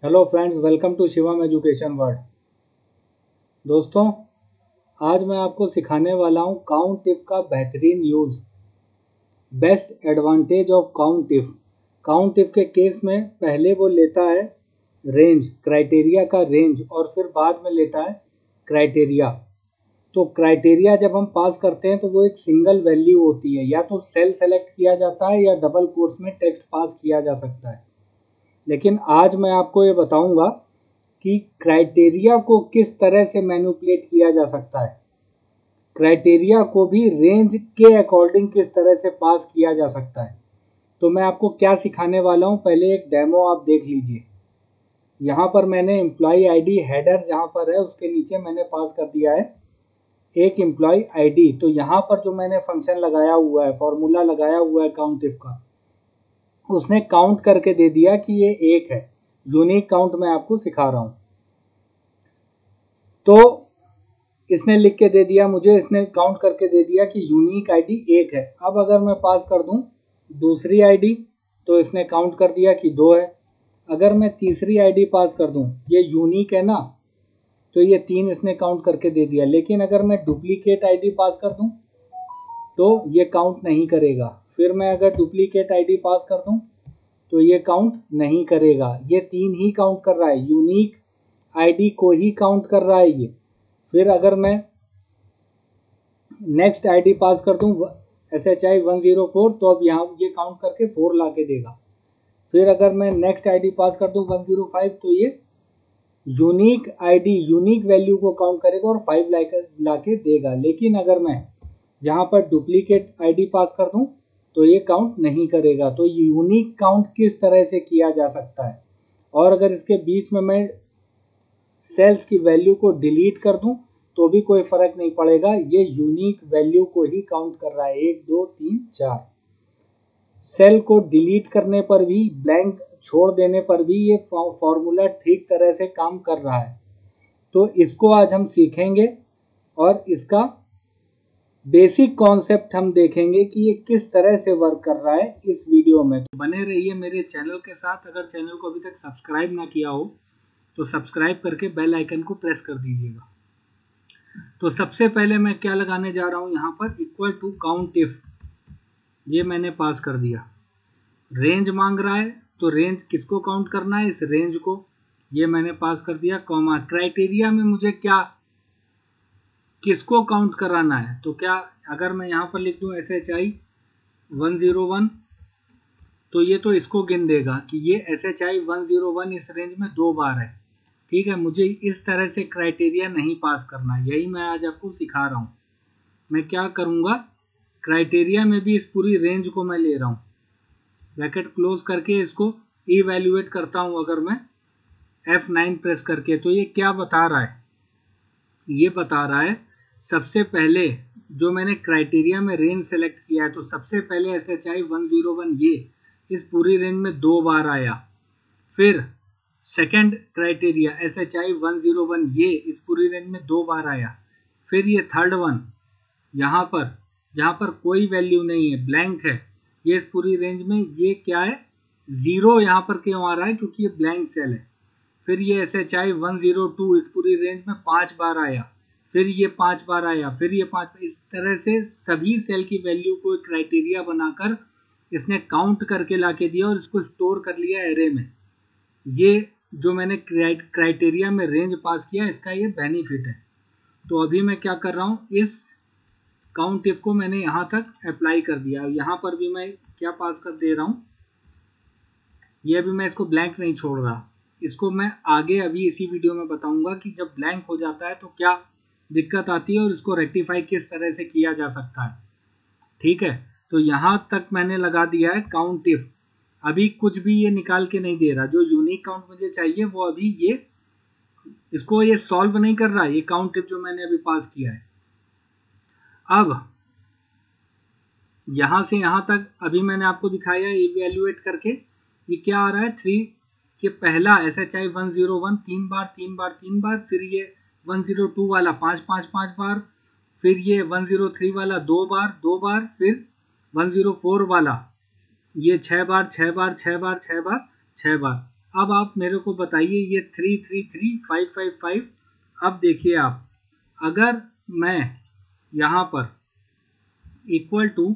Hello friends, welcome to Shivam education world. दोस्तों, आज मैं आपको सिखाने वाला हूँ काउंट इफ का बेहतरीन use. Best advantage of count if. Count if के केस में पहले वो लेता है रेंज, क्राइटेरिया का रेंज, और फिर बाद में लेता है क्राइटेरिया। तो क्राइटेरिया जब हम पास करते हैं तो वो एक सिंगल वैल्यू होती है, या तो सेल सेलेक्ट किया जाता है या डबल कोट्स में टेक्स्ट पास किया जा सकता है। लेकिन आज मैं आपको ये बताऊंगा कि क्राइटेरिया को किस तरह से मैनिपुलेट किया जा सकता है, क्राइटेरिया को भी रेंज के अकॉर्डिंग किस तरह से पास किया जा सकता है। तो मैं आपको क्या सिखाने वाला हूँ, पहले एक डेमो आप देख लीजिए। यहाँ पर मैंने एम्प्लॉय आईडी हेडर जहाँ पर है उसके नीचे मैंने पास कर दिया है एक एम्प्लॉय आईडी। तो यहाँ पर जो मैंने फंक्शन लगाया हुआ है, फॉर्मूला लगाया हुआ है काउंट इफ का, उसने काउंट करके दे दिया कि ये एक है। यूनिक काउंट मैं आपको सिखा रहा हूँ। तो इसने लिख के दे दिया मुझे, इसने काउंट करके दे दिया कि यूनिक आईडी एक है। अब अगर मैं पास कर दूं दूसरी आईडी तो इसने काउंट कर दिया कि दो है। अगर मैं तीसरी आईडी पास कर दूं, ये यूनिक है ना, तो ये तीन इसने काउंट करके दे दिया। लेकिन अगर मैं डुप्लीकेट आईडी पास कर दूं तो ये काउंट नहीं करेगा। फिर मैं अगर डुप्लीकेट आईडी पास कर दूं तो ये काउंट नहीं करेगा। ये तीन ही काउंट कर रहा है, यूनिक आईडी को ही काउंट कर रहा है ये। फिर अगर मैं नेक्स्ट आईडी पास कर दूं SHI 104, तो अब यहाँ ये काउंट करके 4 ला के देगा। फिर अगर मैं नेक्स्ट आईडी पास कर दूं 105, तो ये यूनिक आईडी यूनिक वैल्यू को काउंट करेगा और 5 ला के देगा। लेकिन अगर मैं यहाँ पर डुप्लीकेट आईडी पास कर दूं तो ये काउंट नहीं करेगा। तो यूनिक काउंट किस तरह से किया जा सकता है, और अगर इसके बीच में मैं सेल्स की वैल्यू को डिलीट कर दूं तो भी कोई फर्क नहीं पड़ेगा, ये यूनिक वैल्यू को ही काउंट कर रहा है। 1 2 3 4 सेल को डिलीट करने पर भी, ब्लैंक छोड़ देने पर भी ये फॉर्मूला ठीक तरह से काम कर रहा है। तो इसको आज हम सीखेंगे और इसका बेसिक कॉन्सेप्ट हम देखेंगे कि ये किस तरह से वर्क कर रहा है इस वीडियो में। तो बने रहिए मेरे चैनल के साथ। अगर चैनल को अभी तक सब्सक्राइब ना किया हो तो सब्सक्राइब करके बेल आइकन को प्रेस कर दीजिएगा। तो सबसे पहले मैं क्या लगाने जा रहा हूं, यहाँ पर इक्वल टू काउंट इफ, ये मैंने पास कर दिया। रेंज मांग रहा है तो रेंज किसको काउंट करना है, इस रेंज को, ये मैंने पास कर दिया। कॉमा क्राइटेरिया में मुझे क्या किसको काउंट कराना है, तो क्या अगर मैं यहाँ पर लिख दूं SHI 101, तो ये तो इसको गिन देगा कि ये SHI 101 इस रेंज में 2 बार है। ठीक है, मुझे इस तरह से क्राइटेरिया नहीं पास करना, यही मैं आज आपको सिखा रहा हूँ। मैं क्या करूँगा, क्राइटेरिया में भी इस पूरी रेंज को मैं ले रहा हूँ, ब्रैकेट क्लोज करके इसको इवैल्यूएट करता हूँ। अगर मैं F9 प्रेस करके, तो ये क्या बता रहा है, ये बता रहा है सबसे पहले जो मैंने क्राइटेरिया में रेंज सेलेक्ट किया है, तो सबसे पहले SHI 101 ये इस पूरी रेंज में 2 बार आया। फिर सेकंड क्राइटेरिया SHI 101 ये इस पूरी रेंज में 2 बार आया। फिर ये थर्ड वन यहाँ पर, जहाँ पर कोई वैल्यू नहीं है, ब्लैंक है, ये इस पूरी रेंज में ये क्या है, 0 यहाँ पर क्यों आ रहा है, क्योंकि ये ब्लैंक सेल है। फिर ये SHI 102 इस पूरी रेंज में 5 बार आया। फिर ये 5 बार आया, फिर ये 5 बार। इस तरह से सभी सेल की वैल्यू को एक क्राइटेरिया बनाकर इसने काउंट करके ला के दिया और इसको स्टोर कर लिया एरे में। ये जो मैंने क्राइटेरिया में रेंज पास किया, इसका ये बेनिफिट है। तो अभी मैं क्या कर रहा हूँ, इस काउंट इफ को मैंने यहाँ तक अप्लाई कर दिया। यहाँ पर भी मैं क्या पास कर दे रहा हूँ, ये भी मैं इसको ब्लैंक नहीं छोड़ रहा। इसको मैं आगे अभी इसी वीडियो में बताऊंगा कि जब ब्लैंक हो जाता है तो क्या दिक्कत आती है और इसको रेक्टिफाई किस तरह से किया जा सकता है। ठीक है, तो यहाँ तक मैंने लगा दिया है काउंट इफ। अभी कुछ भी ये निकाल के नहीं दे रहा, जो यूनिक काउंट मुझे चाहिए वो अभी ये इसको ये सॉल्व नहीं कर रहा, ये काउंट इफ जो मैंने अभी पास किया है। अब यहाँ से यहाँ तक अभी मैंने आपको दिखाया इवेल्युएट करके, ये क्या आ रहा है 3, ये पहला SHI 101 3 बार 3 बार 3 बार, फिर ये 102 वाला 5 5 5 बार, फिर ये 103 वाला 2 बार 2 बार, फिर 104 वाला ये 6 बार 6 बार 6 बार 6 बार 6 बार। अब आप मेरे को बताइए ये 333555। अब देखिए आप, अगर मैं यहाँ पर इक्वल टू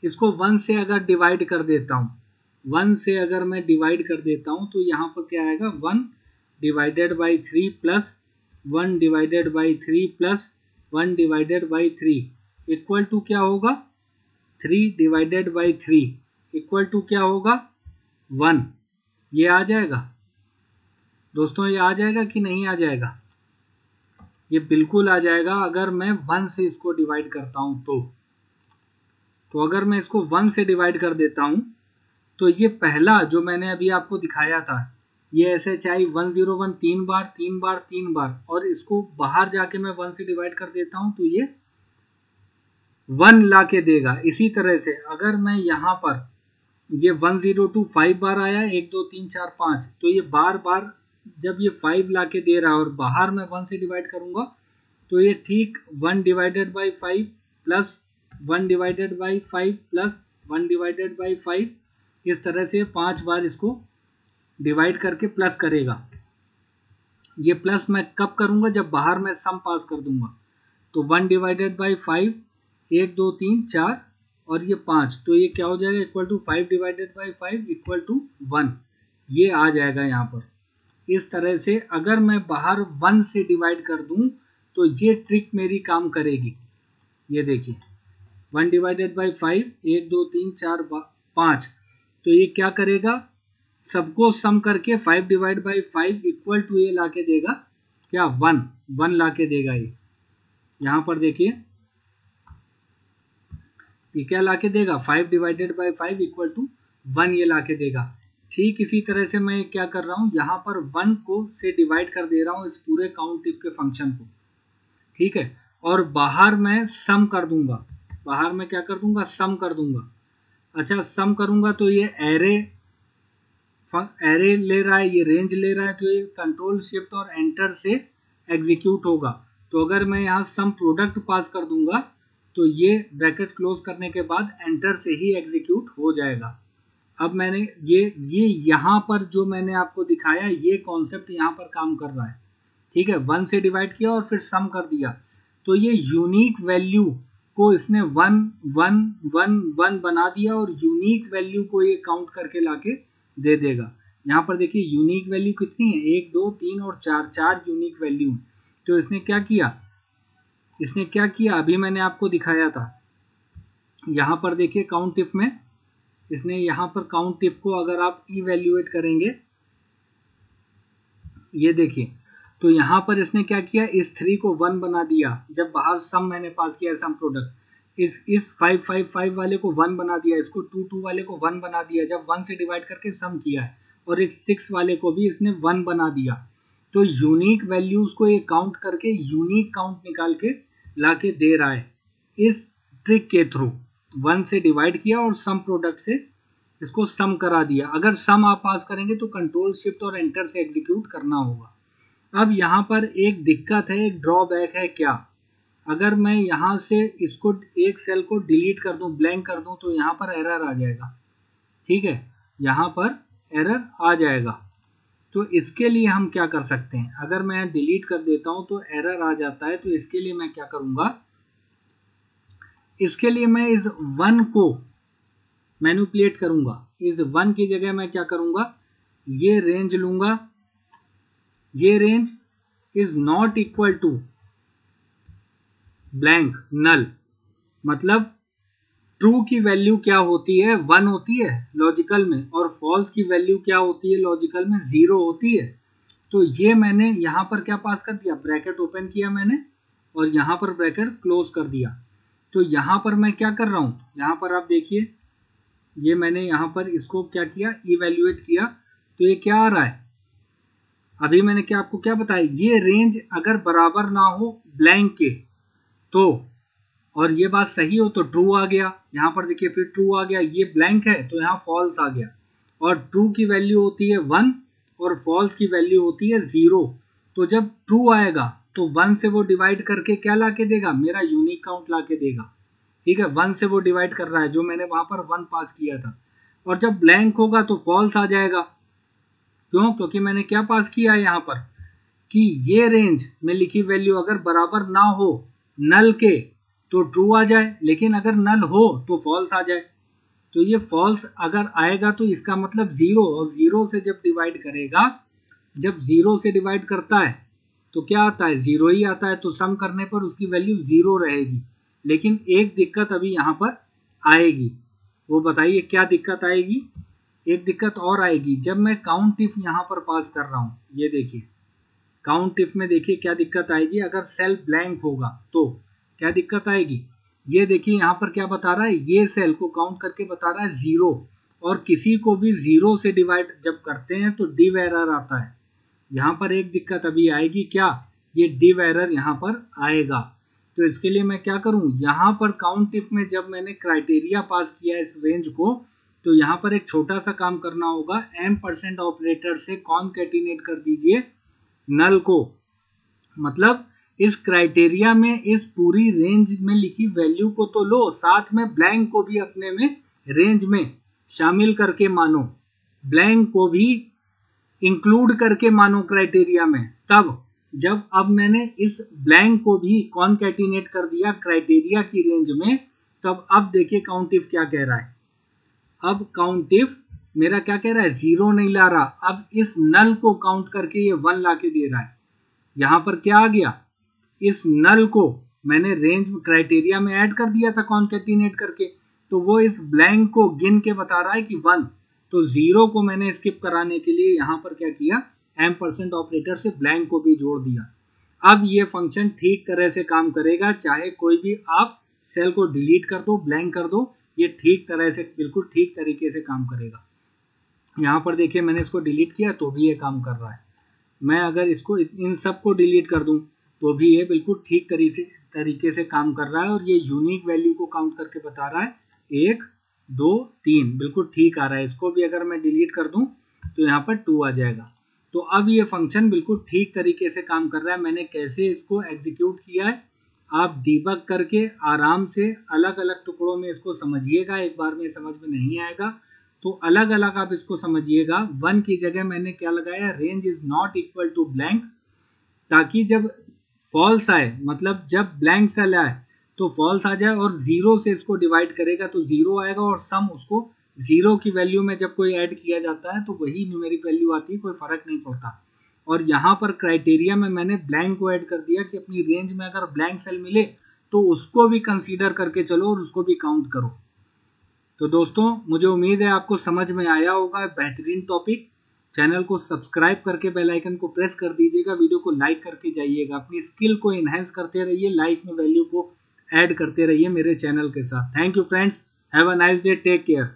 इसको 1 से अगर डिवाइड कर देता हूँ, 1 से अगर मैं डिवाइड कर देता हूँ तो यहाँ पर क्या आएगा, 1 divided by 3 plus 1 divided by 3 plus 1 divided by 3 equal to क्या होगा, 3 डिवाइडेड बाई 3 इक्वल टू क्या होगा, 1। ये आ जाएगा दोस्तों, ये आ जाएगा कि नहीं आ जाएगा? ये बिल्कुल आ जाएगा अगर मैं 1 से इसको डिवाइड करता हूं तो अगर मैं इसको 1 से डिवाइड कर देता हूं तो ये पहला जो मैंने अभी आपको दिखाया था, ये SHI 101 3 बार 3 बार 3 बार, और इसको बाहर जाके मैं 1 से डिवाइड कर देता हूं तो ये 1 ला के देगा। इसी तरह से अगर मैं यहाँ पर ये 1025 5 बार आया, 1 2 3 4 5, तो ये बार बार जब ये 5 ला के दे रहा है और बाहर मैं 1 से डिवाइड करूंगा तो ये ठीक 1 divided by 5 plus 1 divided by 5 plus 1 divided by 5, इस तरह से 5 बार इसको डिवाइड करके प्लस करेगा। ये प्लस मैं कब करूंगा, जब बाहर मैं सम पास कर दूंगा। तो 1 डिवाइडेड बाई 5, 1 2 3 4 और ये 5, तो ये क्या हो जाएगा, equal to 5 divided by 5 equal to 1। ये आ जाएगा यहाँ पर। इस तरह से अगर मैं बाहर 1 से डिवाइड कर दूं तो ये ट्रिक मेरी काम करेगी। ये देखिए 1 डिवाइडेड बाई 5, 1 2 3 4 5, तो ये क्या करेगा, सबको सम करके 5 डिवाइड बाई 5 इक्वल टू ये ला के देगा क्या, 1 ला के देगा। ये यहाँ पर देखिए ये क्या ला के देगा, 5 डिवाइडेड बाई 5 इक्वल टू 1 ये ला के देगा। ठीक इसी तरह से मैं क्या कर रहा हूँ, यहाँ पर 1 को से डिवाइड कर दे रहा हूँ इस पूरे काउंट इफ के फंक्शन को, ठीक है, और बाहर मैं सम कर दूंगा, बाहर मैं क्या कर दूंगा, सम कर दूंगा। अच्छा सम करूंगा तो ये एरे ले रहा है, ये रेंज ले रहा है, तो ये कंट्रोल शिफ्ट और एंटर से एग्जीक्यूट होगा। तो अगर मैं यहाँ सम प्रोडक्ट पास कर दूंगा तो ये ब्रैकेट क्लोज करने के बाद एंटर से ही एग्जीक्यूट हो जाएगा। अब मैंने ये यहाँ पर जो मैंने आपको दिखाया, ये कॉन्सेप्ट यहाँ पर काम कर रहा है, ठीक है। 1 से डिवाइड किया और फिर सम कर दिया, तो ये यूनिक वैल्यू को इसने 1 1 1 1 बना दिया और यूनिक वैल्यू को ये काउंट करके लाके दे देगा। यहाँ पर देखिए यूनिक वैल्यू कितनी है, 1 2 3 और 4 यूनिक वैल्यू है। तो इसने क्या किया, अभी मैंने आपको दिखाया था। यहाँ पर देखिए काउंट इफ में इसने यहाँ पर काउंट इफ को अगर आप इवैल्यूएट करेंगे, ये देखिए, तो यहाँ पर इसने क्या किया, इस 3 को 1 बना दिया जब बाहर सम मैंने पास किया, सम प्रोडक्ट। इस 5 5 5 वाले को 1 बना दिया, इसको 2 2 वाले को 1 बना दिया जब 1 से डिवाइड करके सम किया है, और इस 6 वाले को भी इसने 1 बना दिया। तो यूनिक वैल्यूज को ये काउंट करके यूनिक काउंट निकाल के ला के दे रहा है इस ट्रिक के थ्रू। 1 से डिवाइड किया और सम प्रोडक्ट से इसको सम करा दिया। अगर सम आप पास करेंगे तो कंट्रोल शिफ्ट और एंटर से एग्जीक्यूट करना होगा। अब यहाँ पर एक दिक्कत है, एक ड्रॉबैक है। क्या, अगर मैं यहाँ से इसको एक सेल को डिलीट कर दूं, ब्लैंक कर दूं, तो यहाँ पर एरर आ जाएगा, ठीक है, यहाँ पर एरर आ जाएगा। तो इसके लिए हम क्या कर सकते हैं, अगर मैं डिलीट कर देता हूं तो एरर आ जाता है, तो इसके लिए मैं क्या करूंगा, इसके लिए मैं इस 1 को मैनिपुलेट करूंगा। इस 1 की जगह मैं क्या करूंगा, ये रेंज लूंगा, ये range is not equal to blank null. मतलब ट्रू की वैल्यू क्या होती है, 1 होती है लॉजिकल में, और फॉल्स की वैल्यू क्या होती है लॉजिकल में, 0 होती है। तो ये मैंने यहाँ पर क्या पास कर दिया, ब्रैकेट ओपन किया मैंने और यहाँ पर ब्रैकेट क्लोज कर दिया। तो यहाँ पर मैं क्या कर रहा हूँ, यहाँ पर आप देखिए, ये मैंने यहाँ पर इसको क्या किया, इवैल्यूएट किया, तो ये क्या आ रहा है, अभी मैंने क्या आपको क्या बताया, ये रेंज अगर बराबर ना हो ब्लैंक के तो, और ये बात सही हो तो ट्रू आ गया, यहाँ पर देखिए फिर ट्रू आ गया, ये ब्लैंक है तो यहाँ फॉल्स आ गया। और ट्रू की वैल्यू होती है 1 और फॉल्स की वैल्यू होती है 0। तो जब ट्रू आएगा तो 1 से वो डिवाइड करके क्या ला के देगा, मेरा यूनिक काउंट ला के देगा, ठीक है। 1 से वो डिवाइड कर रहा है जो मैंने वहां पर 1 पास किया था। और जब ब्लैंक होगा तो फॉल्स आ जाएगा, क्यों? क्योंकि मैंने क्या पास किया है यहाँ पर कि ये रेंज में लिखी वैल्यू अगर बराबर ना हो नल के तो ट्रू आ जाए, लेकिन अगर नल हो तो फॉल्स आ जाए। तो ये फॉल्स अगर आएगा तो इसका मतलब जीरो, और जीरो से जब डिवाइड करेगा, जब जीरो से डिवाइड करता है तो क्या आता है? जीरो ही आता है। तो सम करने पर उसकी वैल्यू जीरो रहेगी। लेकिन एक दिक्कत अभी यहाँ पर आएगी, वो बताइए क्या दिक्कत आएगी? एक दिक्कत और आएगी, जब मैं काउंट इफ यहाँ पर पास कर रहा हूँ, ये देखिए काउंट इफ में देखिए क्या दिक्कत आएगी। अगर सेल ब्लैंक होगा तो क्या दिक्कत आएगी? ये देखिए यहाँ पर क्या बता रहा है, ये सेल को काउंट करके बता रहा है जीरो, और किसी को भी जीरो से डिवाइड जब करते हैं तो डिव एरर आता है। यहाँ पर एक दिक्कत अभी आएगी, क्या? ये डिव एरर यहाँ पर आएगा। तो इसके लिए मैं क्या करूँ, यहाँ पर काउंट इफ में जब मैंने क्राइटेरिया पास किया इस रेंज को, तो यहाँ पर एक छोटा सा काम करना होगा, m% ऑपरेटर से कॉनकैटिनेट कर दीजिए नल को। मतलब इस क्राइटेरिया में इस पूरी रेंज में लिखी वैल्यू को तो लो, साथ में ब्लैंक को भी अपने में रेंज में शामिल करके मानो, ब्लैंक को भी इंक्लूड करके मानो क्राइटेरिया में। तब जब अब मैंने इस ब्लैंक को भी कॉनकैटिनेट कर दिया क्राइटेरिया की रेंज में, तब अब देखिए काउंट इफ क्या कह रहा है। अब काउंट इफ मेरा क्या कह रहा है, जीरो नहीं ला रहा, अब इस नल को काउंट करके ये 1 ला के दे रहा है। यहाँ पर क्या आ गया, इस नल को मैंने रेंज क्राइटेरिया में ऐड कर दिया था कॉनकैटिनेट करके, तो वो इस ब्लैंक को गिन के बता रहा है कि 1। तो जीरो को मैंने स्किप कराने के लिए यहाँ पर क्या किया, m% ऑपरेटर से ब्लैंक को भी जोड़ दिया। अब ये फंक्शन ठीक तरह से काम करेगा, चाहे कोई भी आप सेल को डिलीट कर दो, ब्लैंक कर दो, ये ठीक तरह से बिल्कुल ठीक तरीके से काम करेगा। यहाँ पर देखिए मैंने इसको डिलीट किया तो भी ये काम कर रहा है। मैं अगर इसको इन सब को डिलीट कर दूं तो भी ये बिल्कुल ठीक तरीके से काम कर रहा है, और ये यूनिक वैल्यू को काउंट करके बता रहा है 1 2 3, बिल्कुल ठीक आ रहा है। इसको भी अगर मैं डिलीट कर दूं तो यहाँ पर 2 आ जाएगा। तो अब ये फंक्शन बिल्कुल ठीक तरीके से काम कर रहा है। मैंने कैसे इसको एग्जीक्यूट किया है आप डीबग करके आराम से अलग अलग टुकड़ों में इसको समझिएगा, एक बार में समझ में नहीं आएगा तो अलग अलग आप इसको समझिएगा। 1 की जगह मैंने क्या लगाया, range is not equal to blank, ताकि जब फॉल्स आए, मतलब जब ब्लैंक सेल आए तो फॉल्स आ जाए, और जीरो से इसको डिवाइड करेगा तो जीरो आएगा, और सम उसको जीरो की वैल्यू में जब कोई ऐड किया जाता है तो वही न्यूमेरिक वैल्यू आती है, कोई फर्क नहीं पड़ता। और यहाँ पर क्राइटेरिया में मैंने ब्लैंक को ऐड कर दिया कि अपनी रेंज में अगर ब्लैंक सेल मिले तो उसको भी कंसीडर करके चलो और उसको भी काउंट करो। तो दोस्तों मुझे उम्मीद है आपको समझ में आया होगा, बेहतरीन टॉपिक। चैनल को सब्सक्राइब करके बेल आइकन को प्रेस कर दीजिएगा, वीडियो को लाइक करके जाइएगा, अपनी स्किल को इन्हेंस करते रहिए, लाइफ में वैल्यू को ऐड करते रहिए मेरे चैनल के साथ। Thank you friends, have a nice day, take care.